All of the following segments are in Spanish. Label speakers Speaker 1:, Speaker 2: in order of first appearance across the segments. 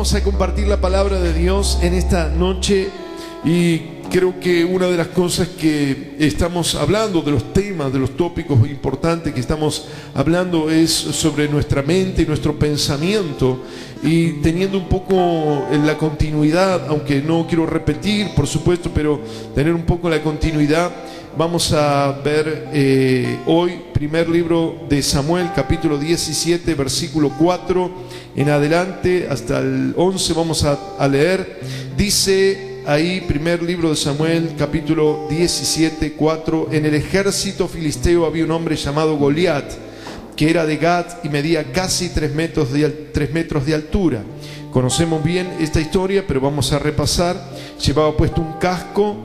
Speaker 1: Vamos a compartir la palabra de Dios en esta noche y creo que una de las cosas que estamos hablando, de los temas, de los tópicos importantes que estamos hablando es sobre nuestra mente y nuestro pensamiento, y teniendo un poco en la continuidad, aunque no quiero repetir por supuesto, pero tener un poco la continuidad. Vamos a ver hoy primer libro de Samuel, capítulo 17, versículo 4 en adelante hasta el 11 vamos a leer. Dice ahí, primer libro de Samuel, capítulo 17, 4: en el ejército filisteo había un hombre llamado Goliat, que era de Gat y medía casi 3 metros de altura. Conocemos bien esta historia, pero vamos a repasar. Llevaba puesto un casco,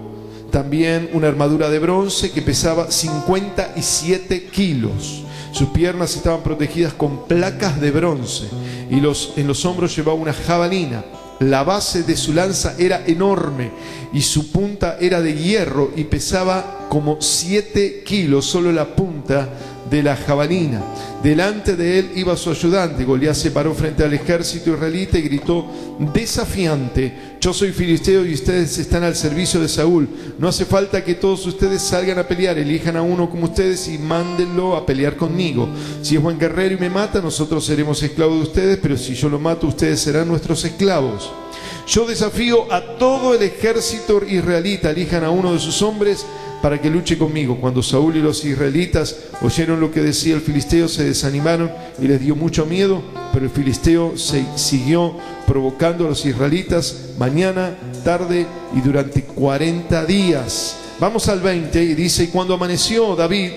Speaker 1: también una armadura de bronce que pesaba 57 kilos. Sus piernas estaban protegidas con placas de bronce y en los hombros llevaba una jabalina. La base de su lanza era enorme y su punta era de hierro y pesaba como 7 kilos solo la punta de la jabalina. Delante de él iba su ayudante. Goliat se paró frente al ejército israelita y gritó desafiante: yo soy filisteo y ustedes están al servicio de Saúl. No hace falta que todos ustedes salgan a pelear. Elijan a uno como ustedes y mándenlo a pelear conmigo. Si es buen guerrero y me mata, nosotros seremos esclavos de ustedes, pero si yo lo mato, ustedes serán nuestros esclavos. Yo desafío a todo el ejército israelita. Elijan a uno de sus hombres para que luche conmigo. Cuando Saúl y los israelitas oyeron lo que decía el filisteo, se desanimaron y les dio mucho miedo, pero el filisteo siguió provocando a los israelitas mañana, tarde y durante 40 días. Vamos al 20 y dice: y cuando amaneció, David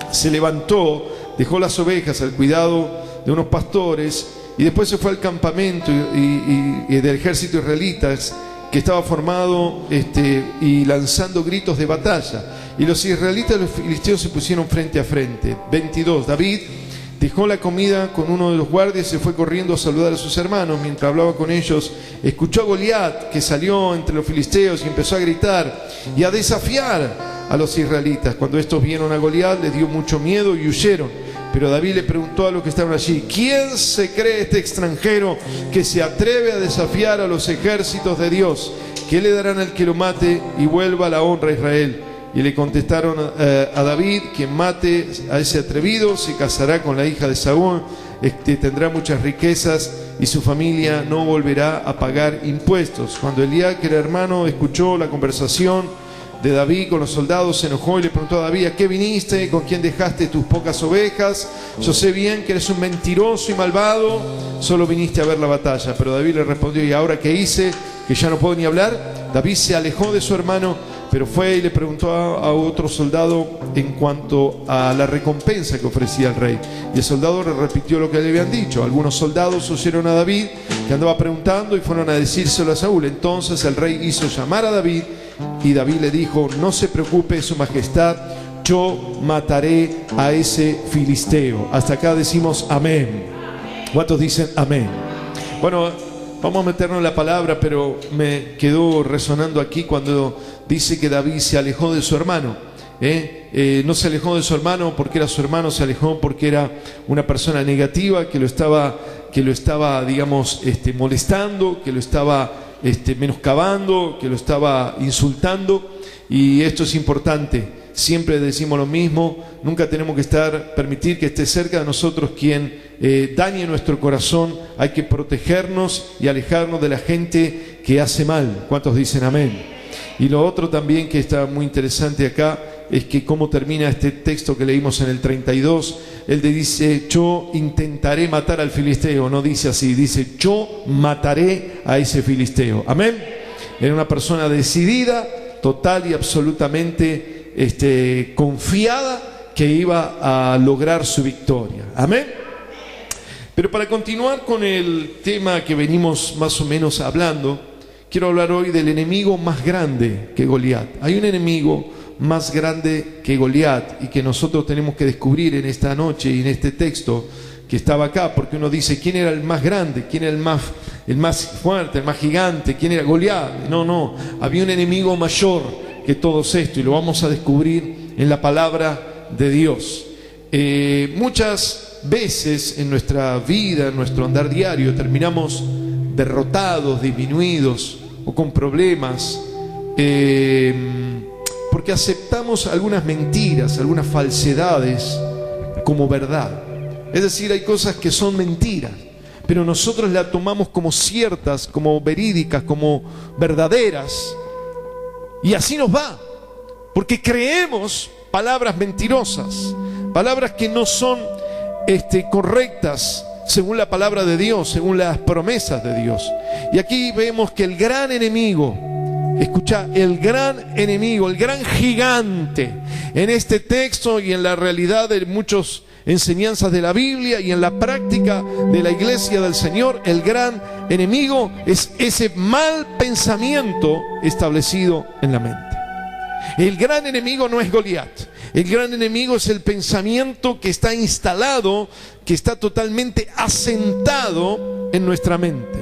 Speaker 1: se levantó, dejó las ovejas al cuidado de unos pastores y después se fue al campamento y del ejército israelitas, que estaba formado y lanzando gritos de batalla. Y los israelitas y los filisteos se pusieron frente a frente. 22. David dejó la comida con uno de los guardias y se fue corriendo a saludar a sus hermanos. Mientras hablaba con ellos, escuchó a Goliat, que salió entre los filisteos y empezó a gritar y a desafiar a los israelitas. Cuando estos vieron a Goliat, les dio mucho miedo y huyeron. Pero David le preguntó a los que estaban allí: ¿quién se cree este extranjero que se atreve a desafiar a los ejércitos de Dios? ¿Qué le darán al que lo mate y vuelva la honra a Israel? Y le contestaron a David: quien mate a ese atrevido se casará con la hija de Saúl, tendrá muchas riquezas y su familia no volverá a pagar impuestos. Cuando Eliab, que era hermano, escuchó la conversación de David con los soldados, se enojó y le preguntó a David: ¿a qué viniste? ¿Con quién dejaste tus pocas ovejas? Yo sé bien que eres un mentiroso y malvado, solo viniste a ver la batalla. Pero David le respondió: ¿y ahora qué hice? ¿Que ya no puedo ni hablar? David se alejó de su hermano, pero fue y le preguntó a otro soldado en cuanto a la recompensa que ofrecía el rey. Y el soldado le repitió lo que le habían dicho. Algunos soldados oyeron a David, que andaba preguntando, y fueron a decírselo a Saúl. Entonces el rey hizo llamar a David, y David le dijo: no se preocupe, su majestad, yo mataré a ese filisteo. Hasta acá decimos amén. ¿Cuántos dicen amén? Bueno, vamos a meternos en la palabra, pero me quedó resonando aquí cuando dice que David se alejó de su hermano. No se alejó de su hermano porque era su hermano, se alejó porque era una persona negativa que lo estaba digamos, molestando, que lo estaba menoscabando, que lo estaba insultando. Y esto es importante. Siempre decimos lo mismo: nunca tenemos que permitir que esté cerca de nosotros quien dañe nuestro corazón. Hay que protegernos y alejarnos de la gente que hace mal. ¿Cuántos dicen amén? Y lo otro también que está muy interesante acá es que cómo termina este texto que leímos en el 32. Él le dice: yo intentaré matar al filisteo. No dice así, dice: yo mataré a ese filisteo. Amén. Era una persona decidida, total y absolutamente confiada que iba a lograr su victoria. Amén. Pero para continuar con el tema que venimos más o menos hablando, quiero hablar hoy del enemigo más grande que Goliat. Hay un enemigo más grande que Goliat y que nosotros tenemos que descubrir en esta noche y en este texto que estaba acá, porque uno dice: ¿quién era el más grande? ¿Quién era el más fuerte, el más gigante? ¿Quién era Goliat? No, había un enemigo mayor que todos esto, y lo vamos a descubrir en la palabra de Dios. Muchas veces en nuestra vida, en nuestro andar diario, terminamos derrotados, disminuidos o con problemas, porque aceptamos algunas mentiras, algunas falsedades como verdad. Es decir, hay cosas que son mentiras, pero nosotros las tomamos como ciertas, como verídicas, como verdaderas, y así nos va, porque creemos palabras mentirosas, palabras que no son correctas según la palabra de Dios, según las promesas de Dios. Y aquí vemos que el gran enemigo, escucha, el gran enemigo, el gran gigante en este texto y en la realidad de muchas enseñanzas de la Biblia y en la práctica de la iglesia del Señor, el gran enemigo es ese mal pensamiento establecido en la mente. El gran enemigo no es Goliat. El gran enemigo es el pensamiento que está instalado, que está totalmente asentado en nuestra mente.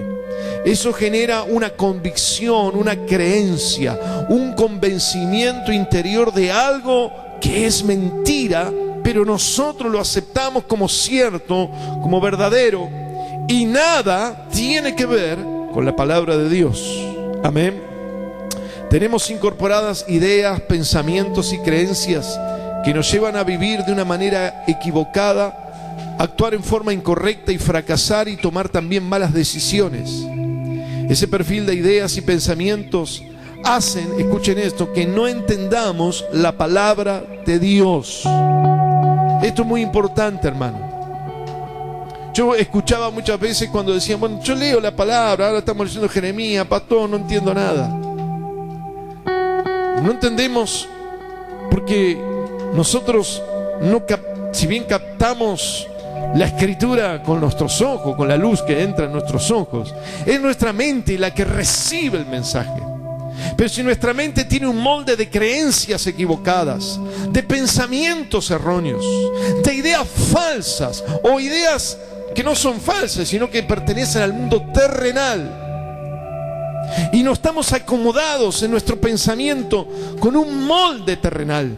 Speaker 1: Eso genera una convicción, una creencia, un convencimiento interior de algo que es mentira, pero nosotros lo aceptamos como cierto, como verdadero, y nada tiene que ver con la palabra de Dios. Amén. Tenemos incorporadas ideas, pensamientos y creencias que nos llevan a vivir de una manera equivocada, actuar en forma incorrecta y fracasar y tomar también malas decisiones. Ese perfil de ideas y pensamientos hacen, escuchen esto, que no entendamos la palabra de Dios. Esto es muy importante, hermano. Yo escuchaba muchas veces cuando decían, bueno, yo leo la palabra, ahora estamos leyendo Jeremías, pastor, no entiendo nada. No entendemos porque nosotros, si bien captamos la escritura con nuestros ojos, con la luz que entra en nuestros ojos, es nuestra mente la que recibe el mensaje. Pero si nuestra mente tiene un molde de creencias equivocadas, de pensamientos erróneos, de ideas falsas o ideas que no son falsas, sino que pertenecen al mundo terrenal, y no estamos acomodados en nuestro pensamiento con un molde terrenal,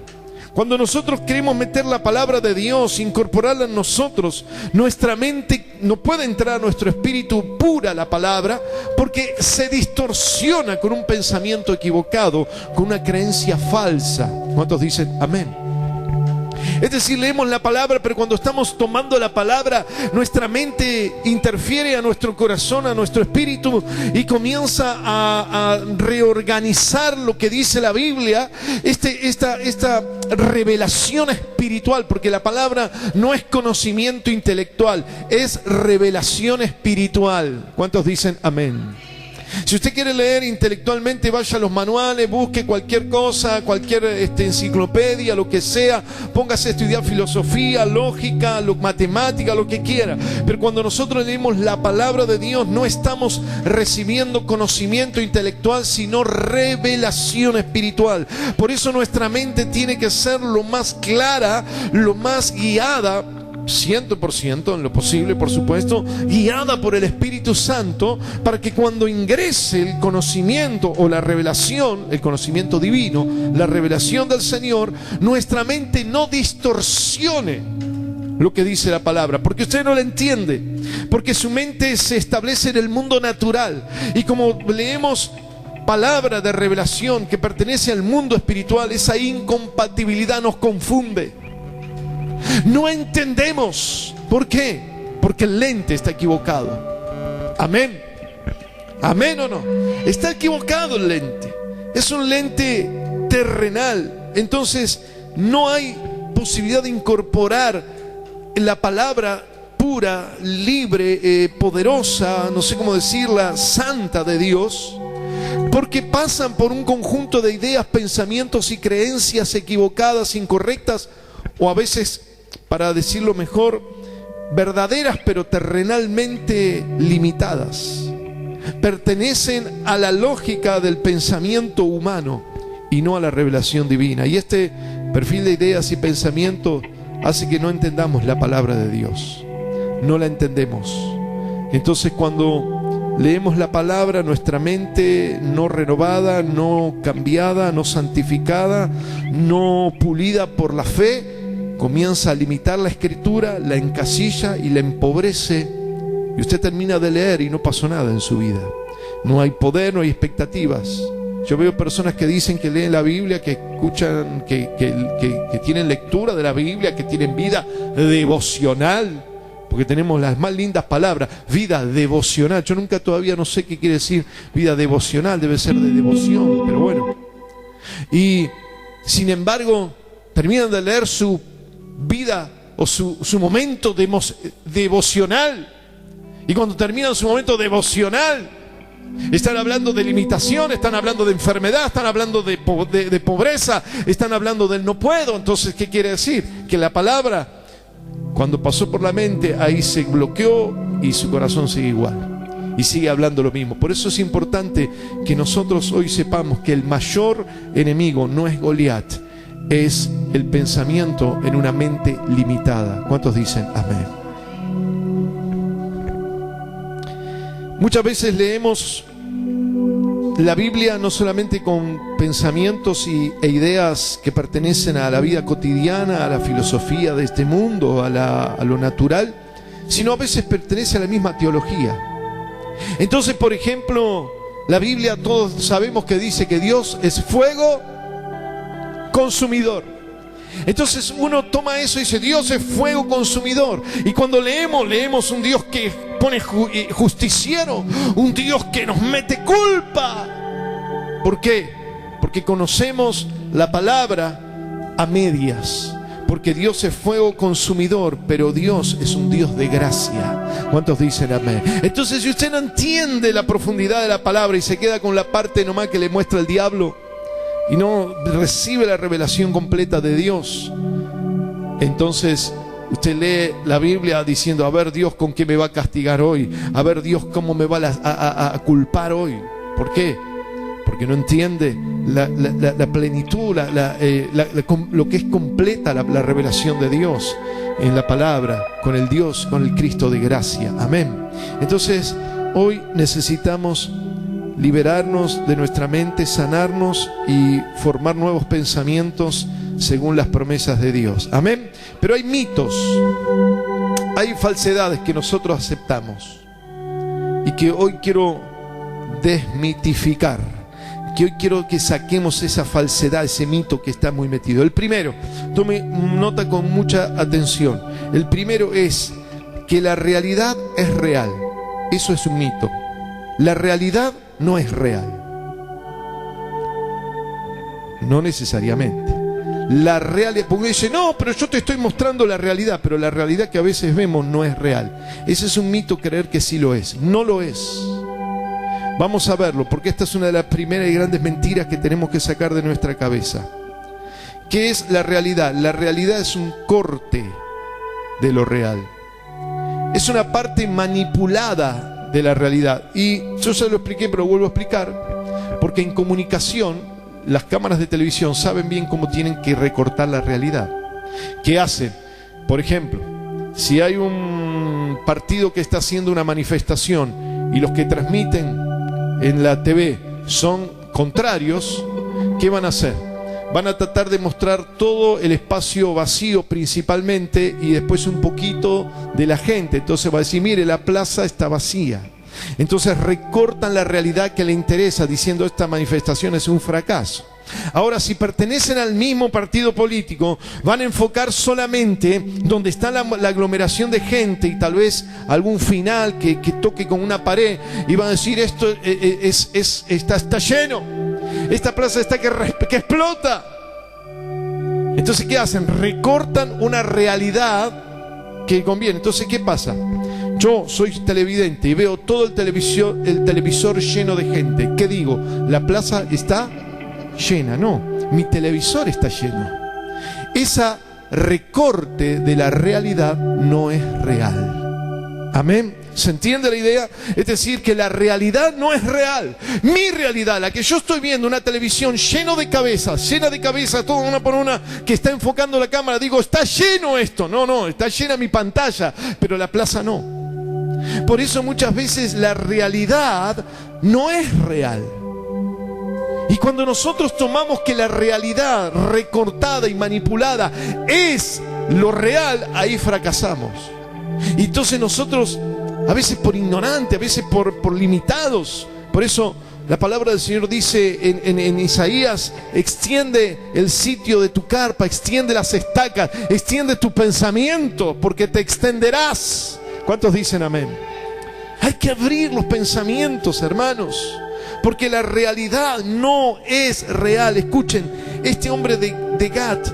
Speaker 1: cuando nosotros queremos meter la palabra de Dios, incorporarla en nosotros, nuestra mente no puede entrar a nuestro espíritu pura la palabra, porque se distorsiona con un pensamiento equivocado, con una creencia falsa. ¿Cuántos dicen amén? Es decir, leemos la palabra, pero cuando estamos tomando la palabra, nuestra mente interfiere a nuestro corazón, a nuestro espíritu, y comienza a reorganizar lo que dice la Biblia, esta revelación espiritual, porque la palabra no es conocimiento intelectual, es revelación espiritual. ¿Cuántos dicen amén? Si usted quiere leer intelectualmente, vaya a los manuales, busque cualquier cosa, cualquier enciclopedia, lo que sea, póngase a estudiar filosofía, lógica, matemática, lo que quiera. Pero cuando nosotros leemos la palabra de Dios, no estamos recibiendo conocimiento intelectual, sino revelación espiritual. Por eso nuestra mente tiene que ser lo más clara, lo más guiada, 100% en lo posible, por supuesto, guiada por el Espíritu Santo, para que cuando ingrese el conocimiento o la revelación, el conocimiento divino, la revelación del Señor, nuestra mente no distorsione lo que dice la palabra, porque usted no la entiende, porque su mente se establece en el mundo natural, y como leemos palabra de revelación que pertenece al mundo espiritual, esa incompatibilidad nos confunde. No entendemos. ¿Por qué? Porque el lente está equivocado. Amén. Amén o no. Está equivocado el lente. Es un lente terrenal. Entonces no hay posibilidad de incorporar la palabra pura, libre, poderosa, no sé cómo decirla, santa de Dios, porque pasan por un conjunto de ideas, pensamientos y creencias equivocadas, incorrectas, o a veces, para decirlo mejor, verdaderas pero terrenalmente limitadas. Pertenecen a la lógica del pensamiento humano y no a la revelación divina. Y este perfil de ideas y pensamientos hace que no entendamos la palabra de Dios. No la entendemos. Entonces, cuando leemos la palabra, nuestra mente no renovada, no cambiada, no santificada, no pulida por la fe, comienza a limitar la escritura, la encasilla y la empobrece Y usted termina de leer y no pasó nada en su vida. No hay poder, no hay expectativas. Yo veo personas que dicen que leen la Biblia, que escuchan, que tienen lectura de la Biblia, que tienen vida devocional, porque tenemos las más lindas palabras, vida devocional. Yo nunca todavía no sé qué quiere decir vida devocional, debe ser de devoción, pero bueno. Y sin embargo, terminan de leer su vida o su momento devocional. Y cuando terminan su momento devocional, están hablando de limitación, están hablando de enfermedad, están hablando de pobreza, están hablando del no puedo. Entonces, ¿qué quiere decir? Que la palabra, cuando pasó por la mente, ahí se bloqueó y su corazón sigue igual. Y sigue hablando lo mismo. Por eso es importante que nosotros hoy sepamos que el mayor enemigo no es Goliat, es el pensamiento en una mente limitada. ¿Cuántos dicen amén? Muchas veces leemos la Biblia no solamente con pensamientos e ideas que pertenecen a la vida cotidiana, a la filosofía de este mundo, a lo natural, sino a veces pertenece a la misma teología. Entonces, por ejemplo, la Biblia, todos sabemos que dice que Dios es fuego consumidor. Entonces uno toma eso y dice, Dios es fuego consumidor. Y cuando leemos un Dios que pone justiciero, un Dios que nos mete culpa. ¿Por qué? Porque conocemos la palabra a medias. Porque Dios es fuego consumidor, pero Dios es un Dios de gracia. ¿Cuántos dicen amén? Entonces, si usted no entiende la profundidad de la palabra y se queda con la parte nomás que le muestra el diablo y no recibe la revelación completa de Dios, entonces usted lee la Biblia diciendo, a ver Dios con qué me va a castigar hoy, a ver Dios cómo me va a culpar hoy. ¿Por qué? Porque no entiende la plenitud, lo que es completa la revelación de Dios en la palabra, con el Dios, con el Cristo de gracia. Amén. Entonces hoy necesitamos liberarnos de nuestra mente, sanarnos y formar nuevos pensamientos según las promesas de Dios. Amén. Pero hay mitos, hay falsedades que nosotros aceptamos y que hoy quiero desmitificar, que hoy quiero que saquemos esa falsedad, ese mito que está muy metido. El primero, tome nota con mucha atención. El primero es que la realidad es real. Eso es un mito. La realidad no es real. No necesariamente. La realidad, porque dice, no, pero yo te estoy mostrando la realidad, pero la realidad que a veces vemos no es real. Ese es un mito, creer que sí lo es. No lo es. Vamos a verlo, porque esta es una de las primeras y grandes mentiras que tenemos que sacar de nuestra cabeza. ¿Qué es la realidad? La realidad es un corte de lo real. Es una parte manipulada de la realidad. Y yo ya lo expliqué, pero lo vuelvo a explicar, porque en comunicación las cámaras de televisión saben bien cómo tienen que recortar la realidad. ¿Qué hacen? Por ejemplo, si hay un partido que está haciendo una manifestación y los que transmiten en la TV son contrarios, ¿qué van a hacer? Van a tratar de mostrar todo el espacio vacío principalmente y después un poquito de la gente. Entonces va a decir, mire, la plaza está vacía. Entonces recortan la realidad que le interesa diciendo esta manifestación es un fracaso. Ahora, si pertenecen al mismo partido político, van a enfocar solamente donde está la aglomeración de gente y tal vez algún final que toque con una pared y van a decir esto está lleno, esta plaza está que explota. Entonces, ¿qué hacen? Recortan una realidad que conviene. Entonces, ¿qué pasa? Yo soy televidente y veo todo el televisor lleno de gente. ¿Qué digo? La plaza está llena. No, mi televisor está lleno. Esa recorte de la realidad no es real. Amén. ¿Se entiende la idea? Es decir, que la realidad no es real. Mi realidad, la que yo estoy viendo, una televisión llena de cabezas, toda una por una, que está enfocando la cámara, digo, está lleno esto. No, está llena mi pantalla, pero la plaza no. Por eso muchas veces la realidad no es real. Y cuando nosotros tomamos que la realidad recortada y manipulada es lo real, ahí fracasamos. Y entonces nosotros a veces por ignorante, a veces por limitados. Por eso la palabra del Señor dice en Isaías: extiende el sitio de tu carpa, extiende las estacas, extiende tu pensamiento, porque te extenderás. ¿Cuántos dicen amén? Hay que abrir los pensamientos, hermanos, porque la realidad no es real. Escuchen, este hombre de Gat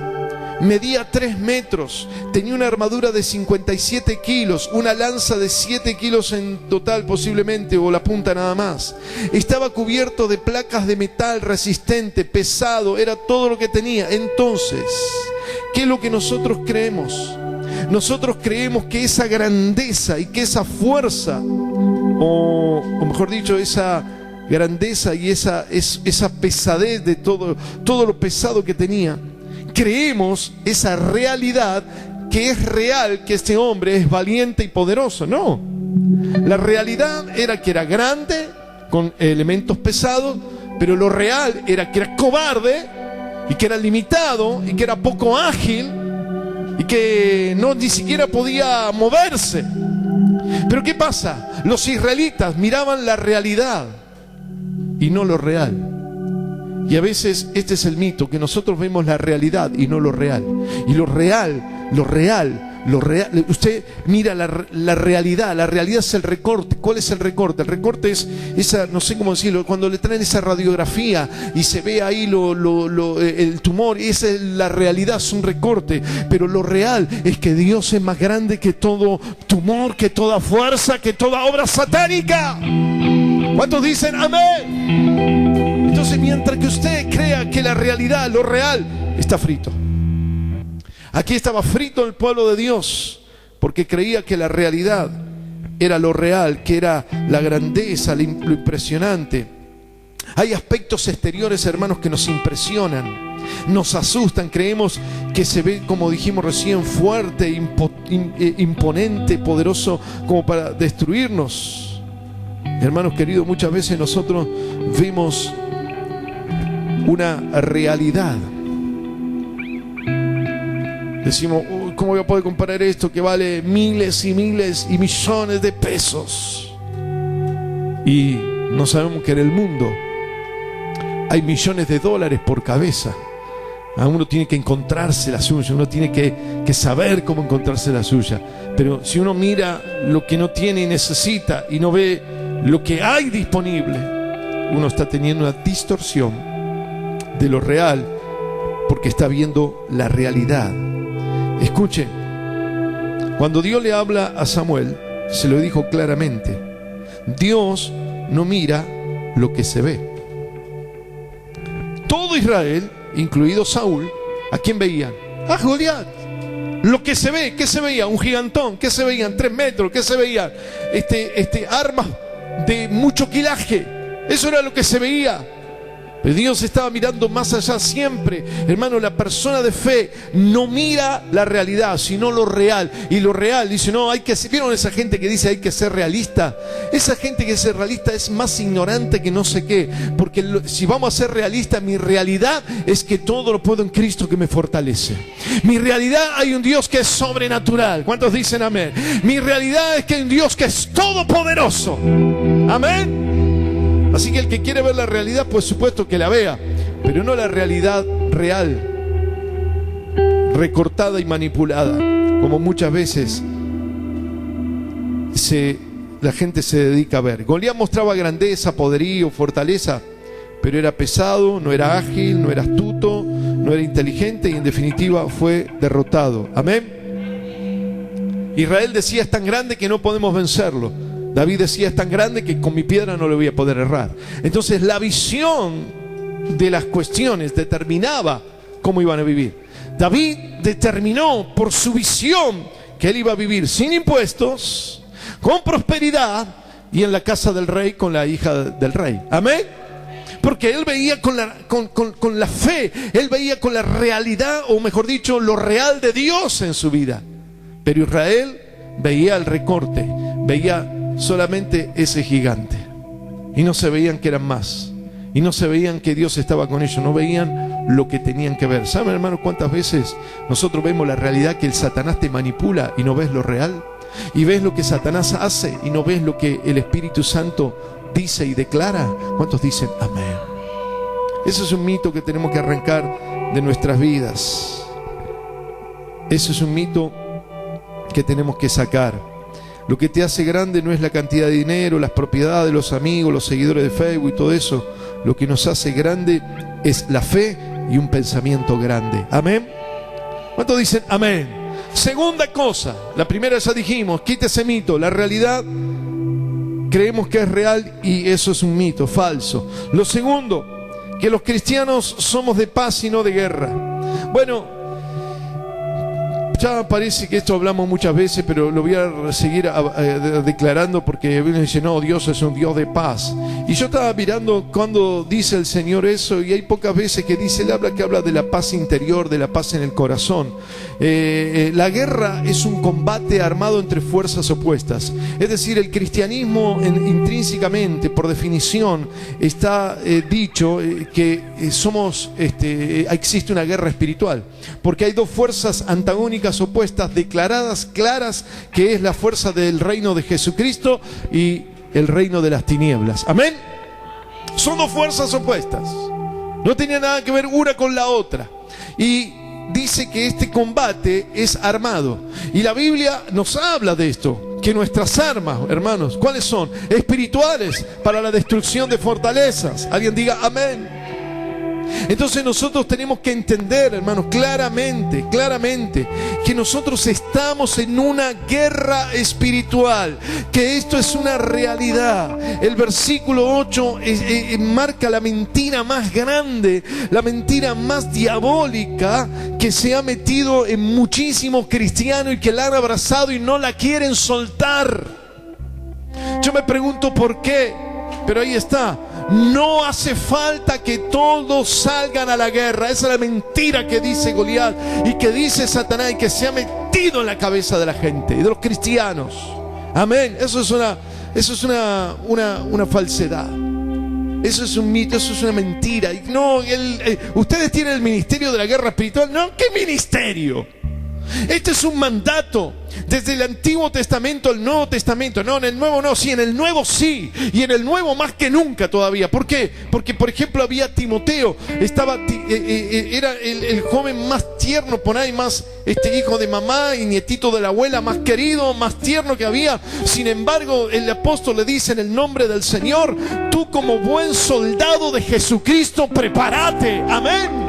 Speaker 1: medía 3 metros, tenía una armadura de 57 kilos, una lanza de 7 kilos en total posiblemente, o la punta nada más. Estaba cubierto de placas de metal resistente, pesado, era todo lo que tenía. Entonces, ¿qué es lo que nosotros creemos? Nosotros creemos que esa grandeza y que esa fuerza, o mejor dicho, esa grandeza y esa pesadez de todo lo pesado que tenía, creemos esa realidad, que es real, que este hombre es valiente y poderoso. No, la realidad era que era grande, con elementos pesados, pero lo real era que era cobarde, y que era limitado, y que era poco ágil, y que ni siquiera podía moverse. Pero ¿qué pasa? Los israelitas miraban la realidad y no lo real. Y a veces este es el mito, que nosotros vemos la realidad y no lo real. Y lo real, usted mira la realidad. La realidad es el recorte. ¿Cuál es el recorte? El recorte es esa, no sé cómo decirlo, cuando le traen esa radiografía y se ve ahí el tumor. Esa es la realidad, es un recorte. Pero lo real es que Dios es más grande que todo tumor, que toda fuerza, que toda obra satánica. ¿Cuántos dicen amén? Entonces, mientras que usted crea que la realidad, lo real, está frito. Aquí estaba frito el pueblo de Dios, porque creía que la realidad era lo real, que era la grandeza, lo impresionante. Hay aspectos exteriores, hermanos, que nos impresionan, nos asustan. Creemos que se ve, como dijimos recién, fuerte, imponente, poderoso, como para destruirnos. Hermanos queridos, muchas veces nosotros vemos una realidad. Decimos, ¿cómo voy a poder comparar esto que vale miles y miles y millones de pesos? Y no sabemos que en el mundo hay millones de dólares por cabeza. Uno tiene que encontrarse la suya, uno tiene que saber cómo encontrarse la suya. Pero si uno mira lo que no tiene y necesita, y no ve lo que hay disponible, uno está teniendo una distorsión de lo real, porque está viendo la realidad. Escuche, cuando Dios le habla a Samuel, se lo dijo claramente: Dios no mira lo que se ve. Todo Israel, incluido Saúl, ¿a quién veían? A Goliat. Lo que se ve, ¿qué se veía? Un gigantón. ¿Qué se veían? 3 metros. ¿Qué se veían? Armas de mucho quilaje. Eso era lo que se veía. Pero Dios estaba mirando más allá siempre. Hermano, la persona de fe no mira la realidad, sino lo real. Y lo real dice, no, hay que... ¿Vieron esa gente que dice hay que ser realista? Esa gente que es realista es más ignorante que no sé qué. Porque si vamos a ser realistas, mi realidad es que todo lo puedo en Cristo que me fortalece. Mi realidad, hay un Dios que es sobrenatural. ¿Cuántos dicen amén? Mi realidad es que hay un Dios que es todopoderoso. Amén. Así que el que quiere ver la realidad, pues supuesto que la vea, pero no la realidad real, recortada y manipulada, como muchas veces la gente se dedica a ver. Goliat mostraba grandeza, poderío, fortaleza, pero era pesado, no era ágil, no era astuto, no era inteligente, y en definitiva fue derrotado. Amén. Israel decía, es tan grande que no podemos vencerlo. David decía, es tan grande que con mi piedra no le voy a poder errar. Entonces la visión de las cuestiones determinaba cómo iban a vivir. David determinó por su visión que él iba a vivir sin impuestos, con prosperidad y en la casa del rey con la hija del rey. Amén. Porque él veía con la fe, él veía con la realidad, o mejor dicho, lo real de Dios en su vida. Pero Israel veía el recorte, veía solamente ese gigante, y no se veían que eran más, y no se veían que Dios estaba con ellos, no veían lo que tenían que ver. ¿Saben, hermanos, cuántas veces nosotros vemos la realidad, que el Satanás te manipula y no ves lo real? y ves lo que Satanás hace y no ves lo que el Espíritu Santo dice y declara, ¿cuántos dicen amén? Eso es un mito que tenemos que arrancar de nuestras vidas. Eso es un mito que tenemos que sacar. Lo que te hace grande no es la cantidad de dinero, las propiedades, los amigos, los seguidores de Facebook y todo eso. Lo que nos hace grande es la fe y un pensamiento grande. ¿Amén? ¿Cuántos dicen amén? Segunda cosa, la primera ya dijimos, quita ese mito. La realidad creemos que es real y eso es un mito, falso. Lo segundo, que los cristianos somos de paz y no de guerra. Bueno, ya parece que esto hablamos muchas veces, pero lo voy a seguir declarando porque uno dice, no, Dios es un Dios de paz. Y yo estaba mirando cuando dice el Señor eso, y hay pocas veces que dice, que habla de la paz interior, de la paz en el corazón. La guerra es un combate armado entre fuerzas opuestas. Es decir, el cristianismo intrínsecamente, por definición, está dicho que existe una guerra espiritual, porque hay dos fuerzas antagónicas opuestas, declaradas, claras, que es la fuerza del reino de Jesucristo y el reino de las tinieblas. Amén. Son dos fuerzas opuestas, no tenía nada que ver una con la otra, y dice que este combate es armado, y la Biblia nos habla de esto, que nuestras armas, hermanos, ¿cuáles son? Espirituales, para la destrucción de fortalezas. Alguien diga amén. Entonces nosotros tenemos que entender, hermanos, claramente, que nosotros estamos en una guerra espiritual, que esto es una realidad. El versículo 8 marca la mentira más grande, la mentira más diabólica que se ha metido en muchísimos cristianos y que la han abrazado y no la quieren soltar. Yo me pregunto por qué, pero ahí está. No hace falta que todos salgan a la guerra. Esa es la mentira que dice Goliat y que dice Satanás y que se ha metido en la cabeza de la gente y de los cristianos. Amén. Eso es una falsedad. Eso es un mito, eso es una mentira. Y no, ustedes tienen el ministerio de la guerra espiritual. No, ¿qué ministerio? Este es un mandato desde el Antiguo Testamento al Nuevo Testamento. No, en el Nuevo no, sí, en el Nuevo sí, y en el Nuevo más que nunca todavía. ¿Por qué? Porque, por ejemplo, había Timoteo, era el joven más tierno por ahí, más hijo de mamá y nietito de la abuela, más querido, más tierno que había. Sin embargo, el apóstol le dice en el nombre del Señor, tú como buen soldado de Jesucristo, prepárate. Amén.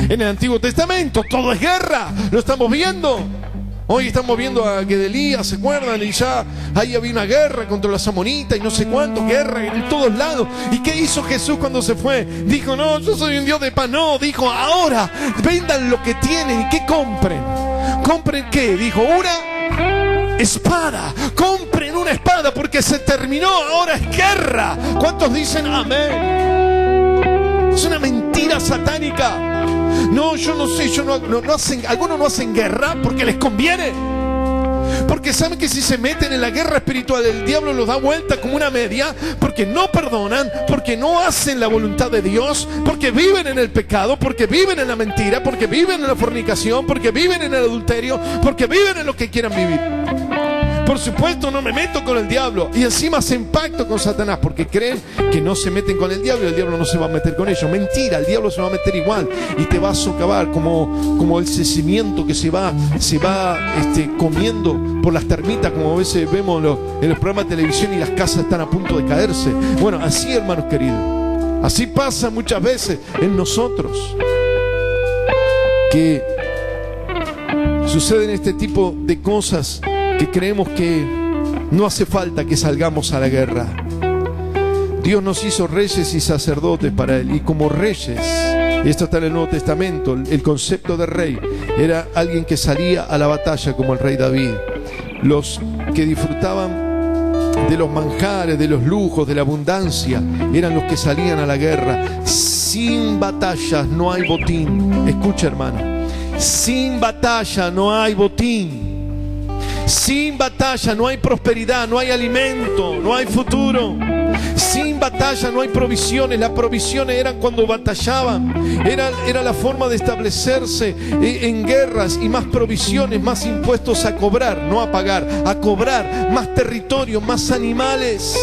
Speaker 1: En el Antiguo Testamento todo es guerra, lo estamos viendo. Hoy estamos viendo a Gedalías, ¿se acuerdan? Y ya ahí había una guerra contra los amonitas y no sé cuánto, guerra en todos lados. ¿Y qué hizo Jesús cuando se fue? Dijo, no, yo soy un Dios de paz. No, dijo, ahora vendan lo que tienen y ¿qué compren? ¿Compren qué? Dijo, una espada. Compren una espada porque se terminó, ahora es guerra. ¿Cuántos dicen amén? Es una mentira satánica. No, yo no sé, algunos no hacen guerra porque les conviene. Porque saben que si se meten en la guerra espiritual, el diablo los da vuelta como una media, porque no perdonan, porque no hacen la voluntad de Dios, porque viven en el pecado, porque viven en la mentira, porque viven en la fornicación, porque viven en el adulterio, porque viven en lo que quieran vivir. Por supuesto no me meto con el diablo, y encima hacen pacto con Satanás porque creen que no se meten con el diablo y el diablo no se va a meter con ellos. Mentira, el diablo se va a meter igual y te va a socavar como el crecimiento que se va comiendo por las termitas, como a veces vemos en los programas de televisión y las casas están a punto de caerse. Bueno, así, hermanos queridos, así pasa muchas veces en nosotros, que suceden este tipo de cosas, que creemos que no hace falta que salgamos a la guerra. Dios nos hizo reyes y sacerdotes para Él, y como reyes, y esto está en el Nuevo Testamento, el concepto de rey era alguien que salía a la batalla como el rey David. Los que disfrutaban de los manjares, de los lujos, de la abundancia, eran los que salían a la guerra. Sin batallas no hay botín. Escucha, hermano, sin batalla no hay botín. Sin batalla no hay prosperidad, no hay alimento, no hay futuro. Sin sin batalla no hay provisiones. Las provisiones eran cuando batallaban. Era la forma de establecerse en guerras, y más provisiones, más impuestos a cobrar, no a pagar, a cobrar, más territorio, más animales.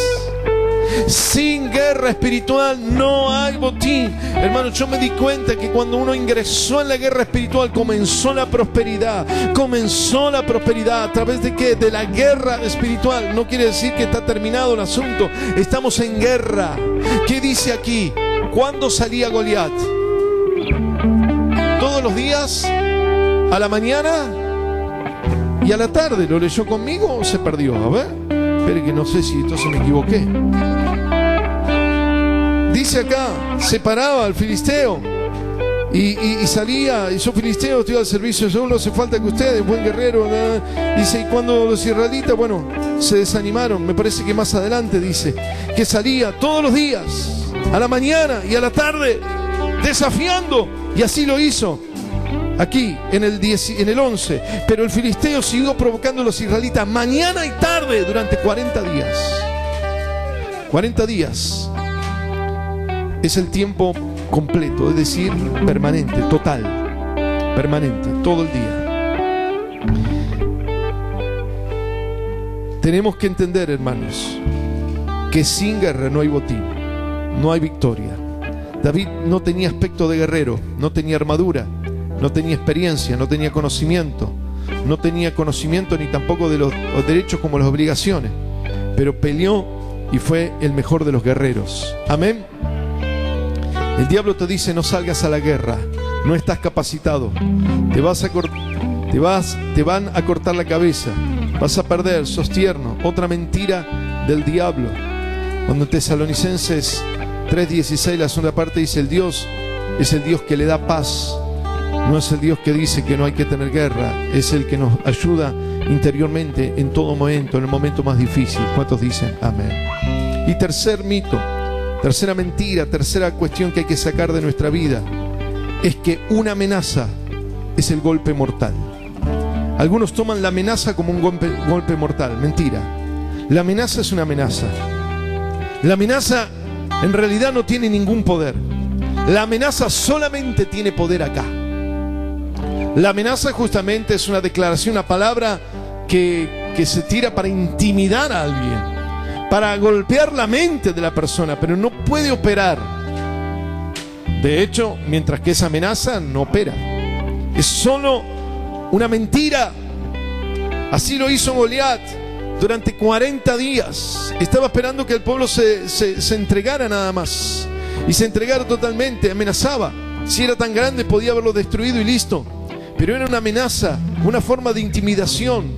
Speaker 1: Sin guerra espiritual no hay botín. Hermano, yo me di cuenta que cuando uno ingresó en la guerra espiritual comenzó la prosperidad. Comenzó la prosperidad. ¿A través de qué? De la guerra espiritual. No quiere decir que está terminado el asunto. Estamos en guerra. ¿Qué dice aquí? ¿Cuándo salía Goliat? ¿Todos los días? ¿A la mañana? ¿Y a la tarde? ¿Lo leyó conmigo o se perdió? A ver, espere que no sé si entonces me equivoqué. Dice acá, se paraba el filisteo y salía, y yo filisteo, estoy al servicio, yo no hace falta que ustedes, buen guerrero, dice, y cuando los israelitas, bueno, se desanimaron, me parece que más adelante dice, que salía todos los días, a la mañana y a la tarde, desafiando, y así lo hizo. Aquí, en el 11, pero el filisteo siguió provocando a los israelitas mañana y tarde durante 40 días. 40 días. Es el tiempo completo, es decir, permanente, total, permanente, todo el día. Tenemos que entender, hermanos, que sin guerra no hay botín, no hay victoria. David no tenía aspecto de guerrero, no tenía armadura, no tenía experiencia, no tenía conocimiento, ni tampoco de los derechos como las obligaciones, pero peleó y fue el mejor de los guerreros. Amén. El diablo te dice: no salgas a la guerra, no estás capacitado, te van a cortar la cabeza, vas a perder, sos tierno. Otra mentira del diablo. Cuando en Tesalonicenses 3:16, la segunda parte, dice: el Dios es el Dios que le da paz, no es el Dios que dice que no hay que tener guerra, es el que nos ayuda interiormente en todo momento, en el momento más difícil. ¿Cuántos dicen amén? Y tercer mito, tercera mentira, tercera cuestión que hay que sacar de nuestra vida, es que una amenaza es el golpe mortal. Algunos toman la amenaza como un golpe mortal. Mentira. La amenaza es una amenaza. La amenaza en realidad no tiene ningún poder. La amenaza solamente tiene poder acá. La amenaza justamente es una declaración, una palabra que se tira para intimidar a alguien, para golpear la mente de la persona, pero no puede operar. De hecho, mientras que esa amenaza no opera, es solo una mentira. Así lo hizo Goliat durante 40 días. Estaba esperando que el pueblo se entregara nada más, y se entregara totalmente. Amenazaba. Si era tan grande podía haberlo destruido y listo. Pero era una amenaza, una forma de intimidación,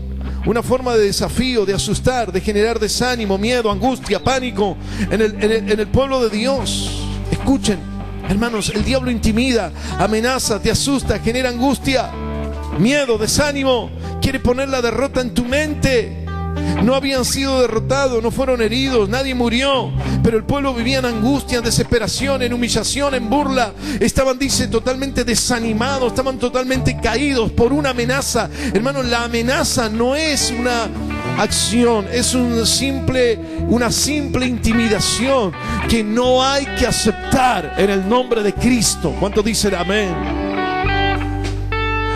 Speaker 1: una forma de desafío, de asustar, de generar desánimo, miedo, angustia, pánico en el pueblo de Dios. Escuchen, hermanos, el diablo intimida, amenaza, te asusta, genera angustia, miedo, desánimo, quiere poner la derrota en tu mente. No habían sido derrotados, no fueron heridos, nadie murió, pero el pueblo vivía en angustia, en desesperación, en humillación, en burla. Estaban, dice, totalmente desanimados, estaban totalmente caídos por una amenaza. Hermanos, la amenaza no es una acción, es una simple intimidación que no hay que aceptar en el nombre de Cristo. ¿Cuántos dicen amén?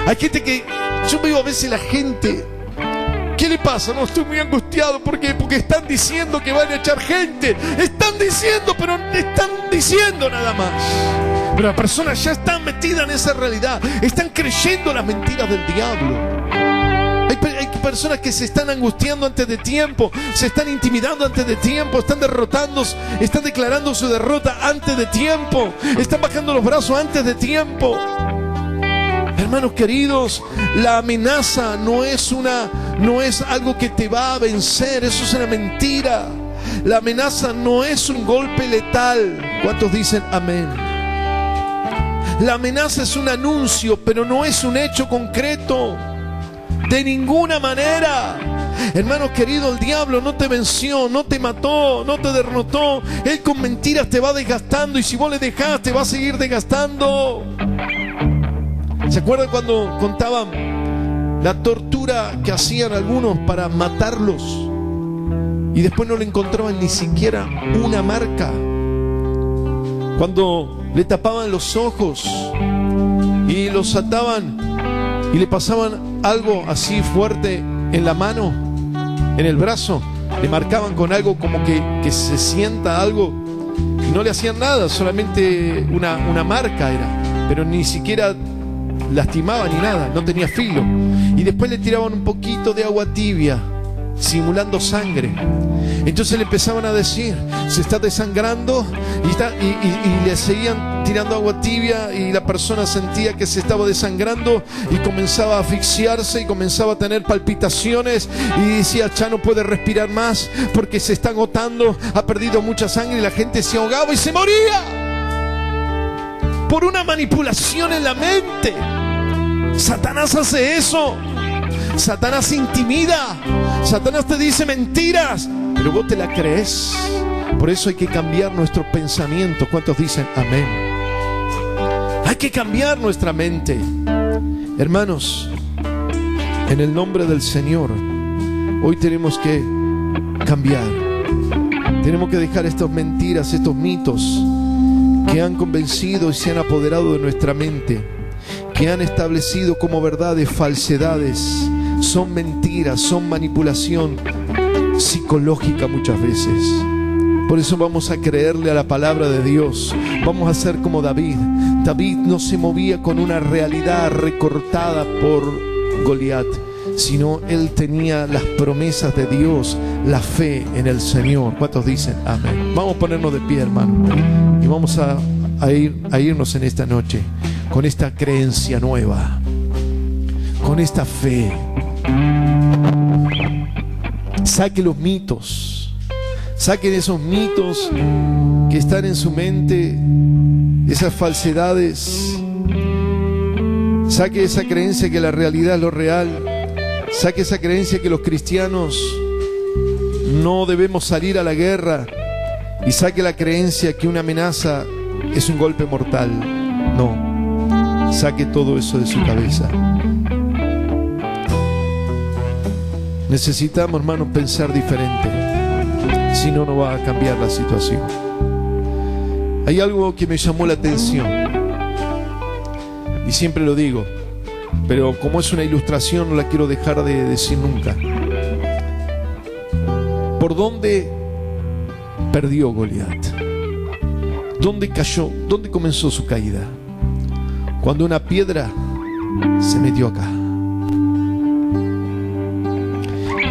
Speaker 1: Hay gente que, yo veo a veces la gente, ¿qué le pasa? No, estoy muy angustiado. ¿Por qué? Porque están diciendo que van a echar gente. Están diciendo, pero están diciendo nada más. Pero las personas ya están metidas en esa realidad. Están creyendo las mentiras del diablo. Hay personas que se están angustiando antes de tiempo, se están intimidando antes de tiempo, están derrotando, están declarando su derrota antes de tiempo, están bajando los brazos antes de tiempo. Hermanos queridos, la amenaza no es algo que te va a vencer, eso es una mentira. La amenaza no es un golpe letal. ¿Cuántos dicen amén? La amenaza es un anuncio, pero no es un hecho concreto. De ninguna manera. Hermanos queridos, el diablo no te venció, no te mató, no te derrotó. Él con mentiras te va desgastando, y si vos le dejás te va a seguir desgastando. ¿Se acuerdan cuando contaban la tortura que hacían algunos para matarlos? y después no le encontraban ni siquiera una marca. Cuando le tapaban los ojos y los ataban y le pasaban algo así fuerte en la mano, en el brazo, le marcaban con algo como que se sienta algo, y no le hacían nada, solamente una marca era, pero ni siquiera lastimaba ni nada, no tenía filo. Y después le tiraban un poquito de agua tibia, simulando sangre. Entonces le empezaban a decir: se está desangrando, y le seguían tirando agua tibia, y la persona sentía que se estaba desangrando y comenzaba a asfixiarse y comenzaba a tener palpitaciones, y decía: ya no puede respirar más porque se está agotando, ha perdido mucha sangre, y la gente se ahogaba y se moría por una manipulación en la mente. Satanás hace eso. Satanás intimida. Satanás te dice mentiras, pero vos te la crees. Por eso hay que cambiar nuestro pensamiento. ¿Cuántos dicen amén? Hay que cambiar nuestra mente. Hermanos, en el nombre del Señor, hoy tenemos que cambiar. Tenemos que dejar estas mentiras, estos mitos que han convencido y se han apoderado de nuestra mente, que han establecido como verdades falsedades. Son mentiras, son manipulación psicológica muchas veces. Por eso vamos a creerle a la palabra de Dios. Vamos a ser como David. David no se movía con una realidad recortada por Goliat, sino él tenía las promesas de Dios, la fe en el Señor. ¿Cuántos dicen amén? Vamos a ponernos de pie, hermano, y vamos a irnos en esta noche con esta creencia nueva, con esta fe. Saque los mitos, saquen esos mitos que están en su mente, esas falsedades. Saque esa creencia que la realidad es lo real. Saque esa creencia que los cristianos no debemos salir a la guerra, y saque la creencia que una amenaza es un golpe mortal. No, saque todo eso de su cabeza. Necesitamos, hermanos, pensar diferente. Si no, no va a cambiar la situación. Hay algo que me llamó la atención, y siempre lo digo, pero como es una ilustración no la quiero dejar de decir nunca. ¿Por dónde perdió Goliat? ¿Dónde cayó? ¿Dónde comenzó su caída? Cuando una piedra se metió acá.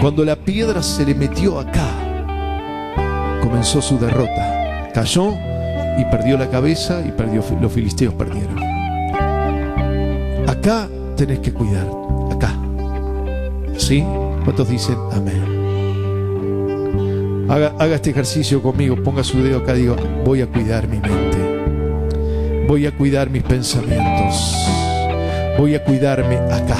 Speaker 1: Cuando la piedra se le metió acá, comenzó su derrota. Cayó y perdió la cabeza, y los filisteos perdieron. Acá tenés que cuidar, acá. ¿Sí? ¿Cuántos dicen amén? Haga este ejercicio conmigo, ponga su dedo acá, digo: voy a cuidar mi mente, voy a cuidar mis pensamientos, voy a cuidarme acá.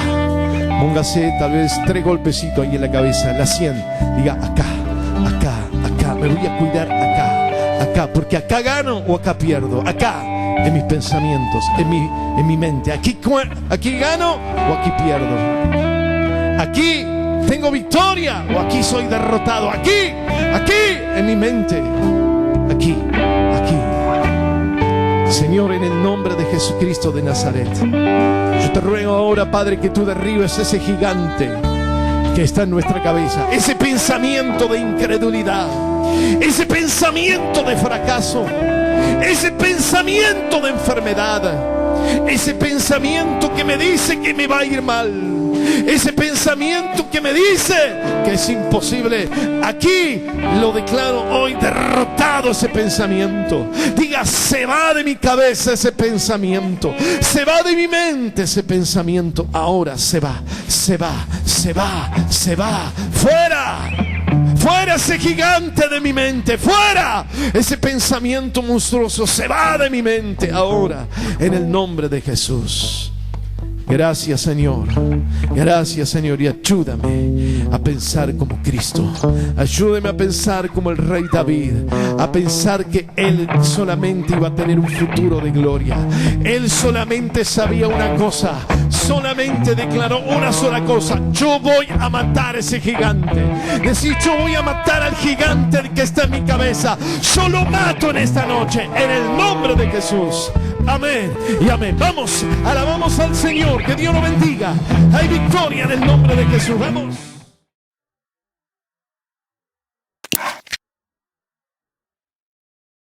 Speaker 1: Póngase tal vez 3 golpecitos ahí en la cabeza, en la 100. Diga: acá, acá, acá, me voy a cuidar acá, acá, porque acá gano o acá pierdo. Acá, en mis pensamientos, en mi mente. Aquí gano o aquí pierdo. Aquí tengo victoria o aquí soy derrotado. Aquí, en mi mente. Aquí. Señor, en el nombre de Jesucristo de Nazaret, yo te ruego ahora, Padre, que tú derribes ese gigante que está en nuestra cabeza, ese pensamiento de incredulidad, ese pensamiento de fracaso, ese pensamiento de enfermedad, ese pensamiento que me dice que me va a ir mal, ese pensamiento que me dice que es imposible. Aquí lo declaro hoy derrotado, ese pensamiento. Diga: se va de mi cabeza ese pensamiento, se va de mi mente ese pensamiento. Ahora se va. Fuera ese gigante de mi mente, fuera ese pensamiento monstruoso, se va de mi mente ahora, en el nombre de Jesús. Gracias, Señor. Gracias, Señor. Y ayúdame a pensar como Cristo. Ayúdame a pensar como el rey David. A pensar que Él solamente iba a tener un futuro de gloria. Él solamente sabía una cosa: solamente declaró una sola cosa: yo voy a matar ese gigante. Decir, yo voy a matar al gigante que está en mi cabeza. Yo lo mato en esta noche, en el nombre de Jesús. Amén y amén. Vamos, alabamos al Señor. Que Dios lo bendiga. Hay victoria en el nombre de Jesús. Vamos.